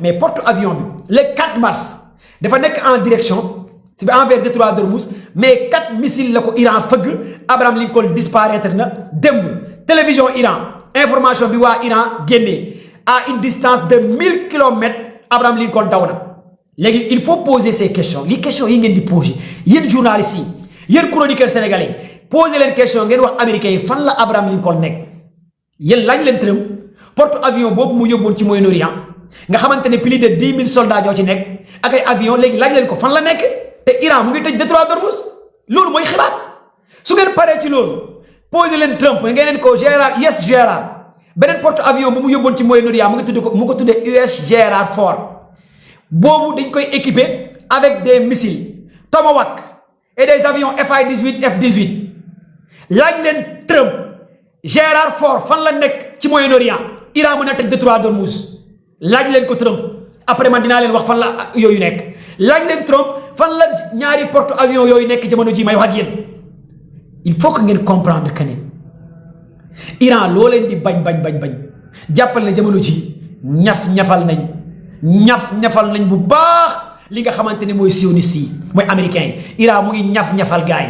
mais porte avion bi le 4 mars dafa nekk en direction envers détroit d'Ormuz mais 4 missiles la ko Iran fëgg Abraham Lincoln disparaître na démb télévision Iran information bi waa Iran génnee à une distance de 1000 kilomètres Abraham Lincoln daw na léegi il faut poser ces questions les questions yi ngeen di poser yéen journalistes yi yéen chroniqueurs sénégalais poser leen question ngeen wax américains yi fan la Abraham Lincoln nekk yéen laaj leen tërëm porte avion boobu mu yóbboon ci Moyen-Orient nga xamante ne plus de 10 000 soldats ñoo ci nekk ak ay avion léegi laaj leen ko fan la nekk te Iran mu ngi tëj détroit d'Ormuz loolu mooy xibaar su ngeen paree ci loolu poser leen Trump ngeen leen ko Gerald yes Gerald beneen porte avion bu mu yóbboon ci Moyen-Orient mu ko tuddee US Gerald Ford boobu dañ koy équipé avec des missiles Tomahawk et des avions Fi-18 F-18 laaj leen Trump Gerald Ford fan la nekk ci Moyen-Orient Iran mën a tëj détroit d'Ormuz laaj leen ko Trump après man dinaa leen wax fan la yooyu nekk laaj leen Trump fan la ñaari porte avion yooyu nekk jamono ji may wax ak yéen il faut que ngeen comprendre que ne Iran loo leen di bañ jàppal ne jamono ji ñafal nañ bu baax li nga xamante ne mooy sioniste yi mooy américain yi Iran mu ngi ñafal gars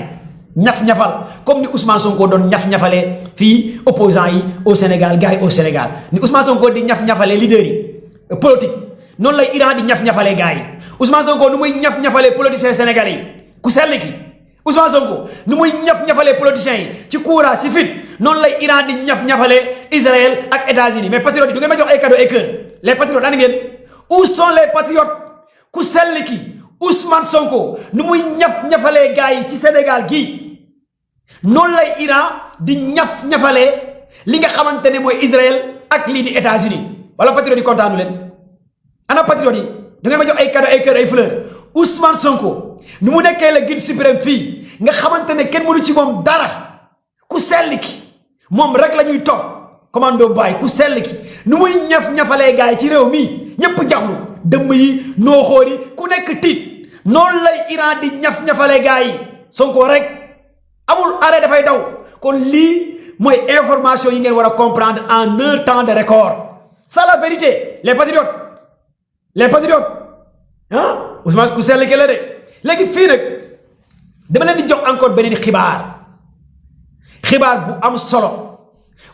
yi ñafal comme ni Ousmane Sonko doon ñafalee fii opposants yi au Sénégal gars yi au Sénégal ni Ousmane Sonko di ñafalee leaders yi politique noonu lay Iran di ñafalee gars yi Ousmane Sonko nu muy ñafalee politiciens sénégalais yi ku sell ki Ousmane Sonko nu muy ñafalee politiciens yi ci courage ci fit noonu lay Iran di ñafalee Israël ak États-Unis mais patriotes yi du ngeen ma jox ay cadeau ay kër les patriotes ana ngeen où sont les patriotes ku sell ki Ousmane Sonko nu muy ñafalee gars yi ci Sénégal gii noonu lay Iran di ñafalee li nga xamante ne mooy Israël ak lii di États-Unis wala patriotes yi kontaanu leen ana patriotes yi da ngeen ma jox ay cadeau ay kër ay fleur Ousmane Sonko nu mu nekkee la guide suprême fii nga xamante ne kenn mënu ci moom dara ku sell ki moom rek la ñuy topp commando baay ku sell ki nu muy ñafalee gars yi ci réew mi ñëpp jaxlu dëmm yi nooxóor yi ku nekk tiit noonu lay Iran di ñafalee gars yi Sonko rek amul arrêt dafay daw kon lii mooy information yi ngeen war a comprendre en un temps de record c'est la vérité les patriotes ah Ousmane ku sell ki la de léegi fii nag dama leen di jox encore beneen xibaar bu am solo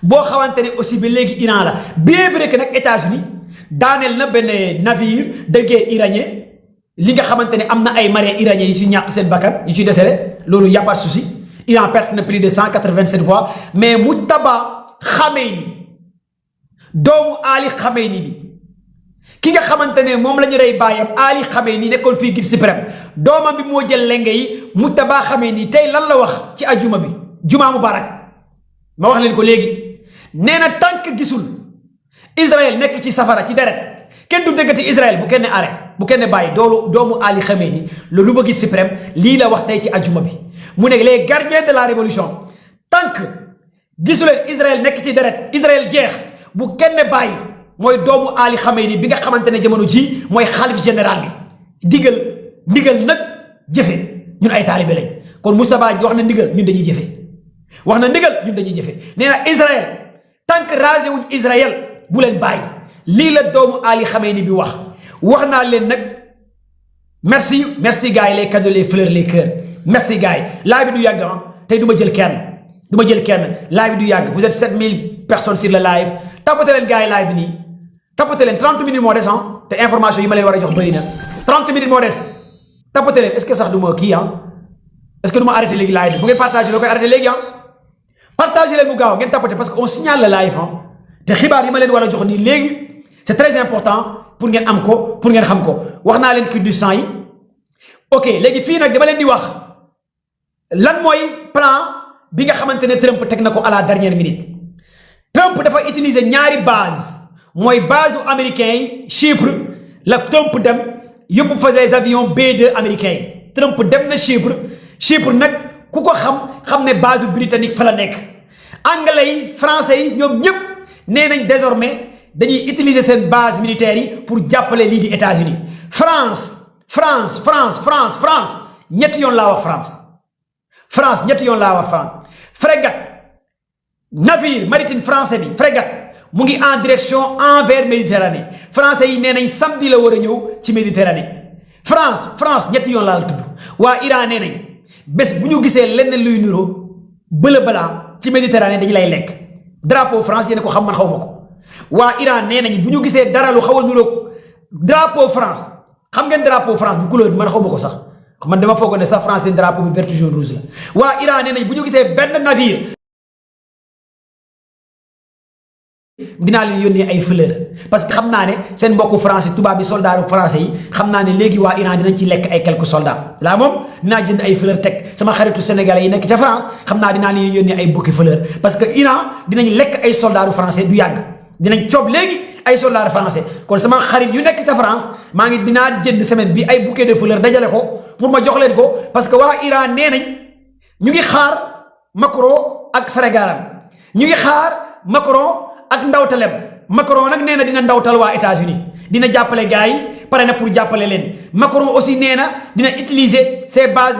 boo xamante ne aussi ba léegi Iran la bien vrai que nag États-Unis daaneel na benn navire de guerre iranien li nga xamante ne am na ay marins iraniens yu ci ñàkk seen bakkan yu ci décédé loolu y a pas de souci Iran perte na plus de 187 voix mais Mujtaba Khamenei doomu Ali Khamenei bi ki nga xamante ne moom la ñu rey baayam Ali Khamenei nekkoon fii guide suprême doomam bi moo jël lenge yi Mujtaba Khamenei tey lan la wax ci ajuma bi jumaa mubarak ma wax leen ko léegi nee na tànk gisul Israël nekk ci safara ci deret kenn du déggati Israël bu kenn arrêt bu kenn bàyyi doomu Ali Khamenei le nouveau guide suprême lii la wax tey ci ajuma bi mu ne les gardiens de la révolution tant que gisuleen Israël nekk ci deret Israël jeex bu kenn bàyyi mooy doomu Ali Khamenei bi nga xamante ne jamono ji mooy xalif général bi ndigal nag jëfe ñun ay taalibe lañ kon Moustapha wax na ndigal ñun dañuy jëfe wax na ndigal ñun dañuy jëfe nee na Israël tant que rasé wuñ Israël bu leen bàyyi lii la doomu Ali Khamenei bi wax naa leen nag merci gars yi les cadeaux les fleurs les cœurs merci gars yi live bi du yàgg tey du ma jël kenn live bi du yàgg vous êtes 7000 personnes sur le live tapote leen gars yi live bi nii tapote leen 30 minutes moo des te information yi ma leen war a jox bëri na 30 minutes moo des tapote leen est-ce que sax du ma kii est-ce que du ma arrêté léegi live bi bu ngeen partagé loo koy arrêté léegi partagé leen mu gaaw ngeen tapote parce que on signale le live te xibaar yi ma leen war a jox nii léegi c'est très important pour ngeen am ko pour ngeen xam ko wax naa leen cure du sang yi ok léegi fii nag dama leen di wax lan mooy plan bi nga xamante ne Trump teg na ko à la dernière minute Trump dafa utiliser ñaari base mooy base américain yi Chypre la Trump dem yóbbu fa des avions B2 américains yi Trump dem na Chypre nag ku ko xam ne base britannique fa la nekk anglais yi français yi ñoom ñëpp nee nañ désormais dañuy utiliser seen base militaire yi pour jàppale lii di États-Unis France ñetti yoon laa wax France ñetti yoon laa wax France frégate navire maritime français bi frégate mu ngi en direction envers Méditerranée français yi nee nañ samedi la war a ñëw ci Méditerranée France ñetti yoon laa la tudd waa Iran nee nañ bés bu ñu gisee lenn luy niroo bëla balaa ci Méditerranée dañu lay lekk drapeau France yéen ko xam man xaw ma ko waa Iran nee nañ bu ñu gisee dara lu xaw a niroog drapeau France xam ngeen drapeau France bi couleur bi man xaw ma ko sax man dama foog ne sax France drapeau bi vert jaune rouge la waa Iran nee nañ bu ñu gisee benn navire dinaa leen yónnee ay fleur parce que xam naa ne seen mbokku français tubaab bi soldats français yi xam naa ne léegi waa Iran dinañ ci lekk ay quelques soldats laa moom dinaa jënd ay fleur teg sama xaritu sénégalais yi nekk ca France xam naa dinaa leen yónnee ay bouquet fleur parce que Iran dinañ lekk ay soldats français du yàgg dinañ coob léegi ay soldats français kon sama xarit yu nekk ca France maa ngi dinaa jënd semaine bi ay bouquet de fleur dajale ko pour ma jox leen ko parce que waa Iran nee nañ ñu ngi xaar Macron ak Frégaram ñu ngi xaar Macron ak ndawtalem Macron nag nee na dina ndawtal waa États-Unis dina jàppale gars yi pare na pour jàppale leen Macron aussi nee na dina utiliser ses bases